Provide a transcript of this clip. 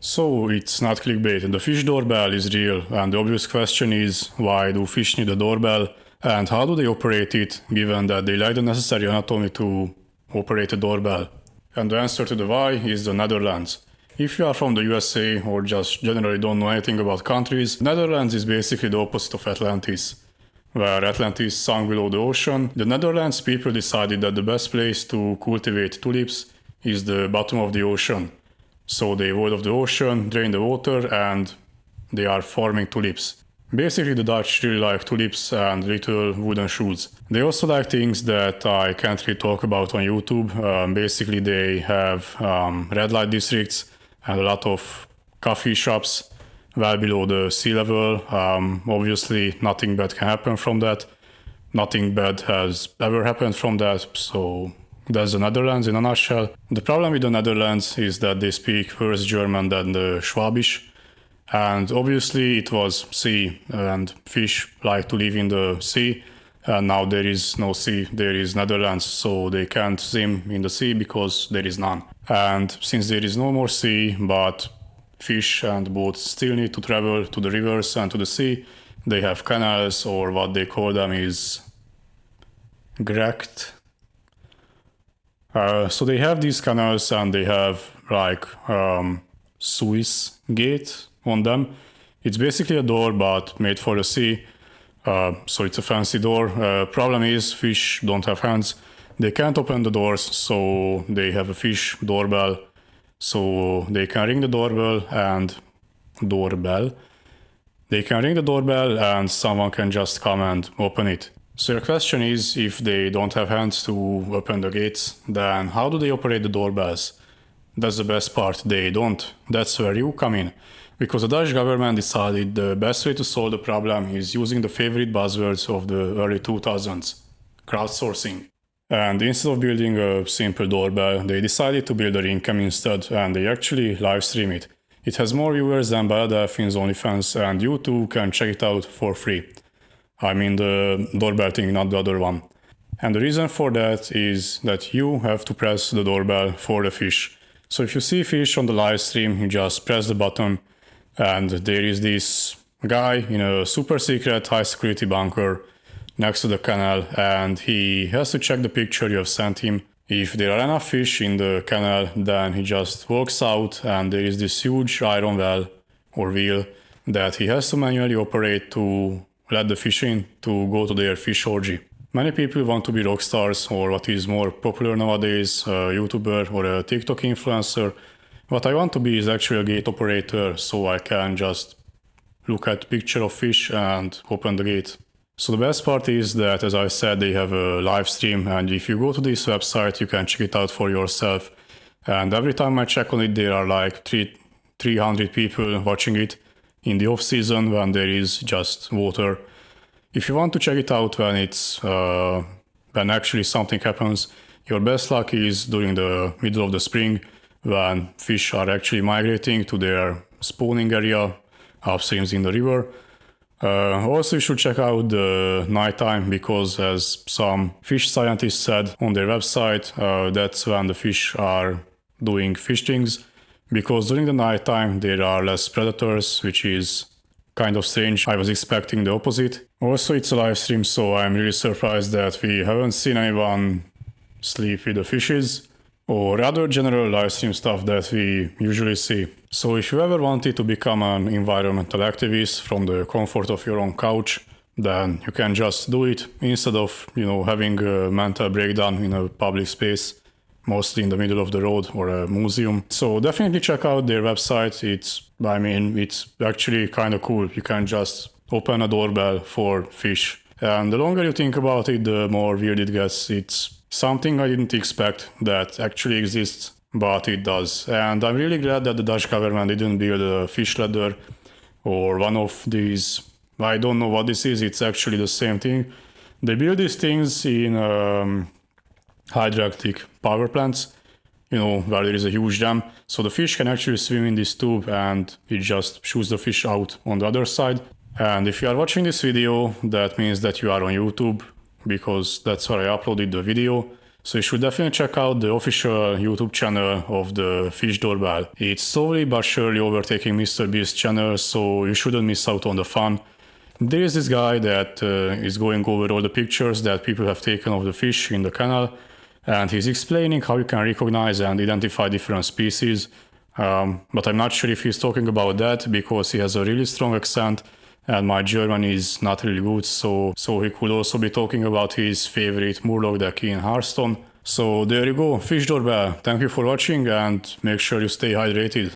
So it's not clickbait. The fish doorbell is real, and the obvious question is, why do fish need a doorbell and how do they operate it, given that they lack the necessary anatomy to operate a doorbell? And the answer to the why is the Netherlands. If you are from the USA or just generally don't know anything about countries, Netherlands is basically the opposite of Atlantis. Where Atlantis sunk below the ocean, the Netherlands people decided that the best place to cultivate tulips is the bottom of the ocean. So they avoid of the ocean, drain the water, and they are farming tulips. Basically, the Dutch really like tulips and little wooden shoes. They also like things that I can't really talk about on YouTube. Basically, they have red light districts and a lot of coffee shops well below the sea level. Obviously, nothing bad can happen from that. Nothing bad has ever happened from that, so that's the Netherlands in a nutshell. The problem with the Netherlands is that they speak worse German than the Schwabish. And obviously it was sea, and fish like to live in the sea. And now there is no sea, there is Netherlands, so they can't swim in the sea because there is none. And since there is no more sea, but fish and boats still need to travel to the rivers and to the sea, they have canals, or what they call them is gracht. So they have these canals and they have like Swiss gate on them. It's basically a door but made for the sea. So it's a fancy door. Problem is fish don't have hands. They can't open the doors, so they have a fish doorbell. So they can ring the doorbell and They can ring the doorbell and someone can just come and open it. So your question is, if they don't have hands to open the gates, then how do they operate the doorbells? That's the best part, they don't. That's where you come in. Because the Dutch government decided the best way to solve the problem is using the favorite buzzwords of the early 2000s, crowdsourcing. And instead of building a simple doorbell, they decided to build a ring cam instead, and they actually live stream it. It has more viewers than Bella Delphine's OnlyFans, and you too can check it out for free. I mean the doorbell thing, not the other one. And the reason for that is that you have to press the doorbell for the fish. So if you see fish on the live stream, you just press the button and there is this guy in a super secret high security bunker next to the canal, and he has to check the picture you have sent him. If there are enough fish in the canal, then he just walks out and there is this huge iron well or wheel that he has to manually operate to let the fish in to go to their fish orgy. Many people want to be rock stars, or what is more popular nowadays, a YouTuber or a TikTok influencer. What I want to be is actually a gate operator, so I can just look at picture of fish and open the gate. So the best part is that, as I said, they have a live stream, and if you go to this website, you can check it out for yourself. And every time I check on it, there are like 300 people watching it in the off season when there is just water. If you want to check it out when it's when actually something happens, your best luck is during the middle of the spring when fish are actually migrating to their spawning area upstreams in the river. Also, you should check out the nighttime, because as some fish scientists said on their website, that's when the fish are doing fish things, because during the nighttime there are less predators, which is kind of strange. I was expecting the opposite. Also, it's a live stream, so I'm really surprised that we haven't seen anyone sleep with the fishes or other general live stream stuff that we usually see. So if you ever wanted to become an environmental activist from the comfort of your own couch, then you can just do it instead of, having a mental breakdown in a public space, mostly in the middle of the road or a museum. So definitely check out their website. It's actually kind of cool. You can just open a doorbell for fish. And the longer you think about it, the more weird it gets. It's something I didn't expect that actually exists, but it does. And I'm really glad that the Dutch government didn't build a fish ladder or one of these, I don't know what this is, it's actually the same thing. They build these things in hydroelectric power plants, where there is a huge dam. So the fish can actually swim in this tube and it just shoots the fish out on the other side. And if you are watching this video, that means that you are on YouTube, because that's where I uploaded the video. So you should definitely check out the official YouTube channel of the Fish Doorbell. It's slowly but surely overtaking MrBeast's channel, so you shouldn't miss out on the fun. There is this guy that is going over all the pictures that people have taken of the fish in the canal, and he's explaining how you can recognize and identify different species. But I'm not sure if he's talking about that because he has a really strong accent and my German is not really good, so he could also be talking about his favorite Murloc deck in Hearthstone. So there you go, Fish Doorbell. Thank you for watching and make sure you stay hydrated.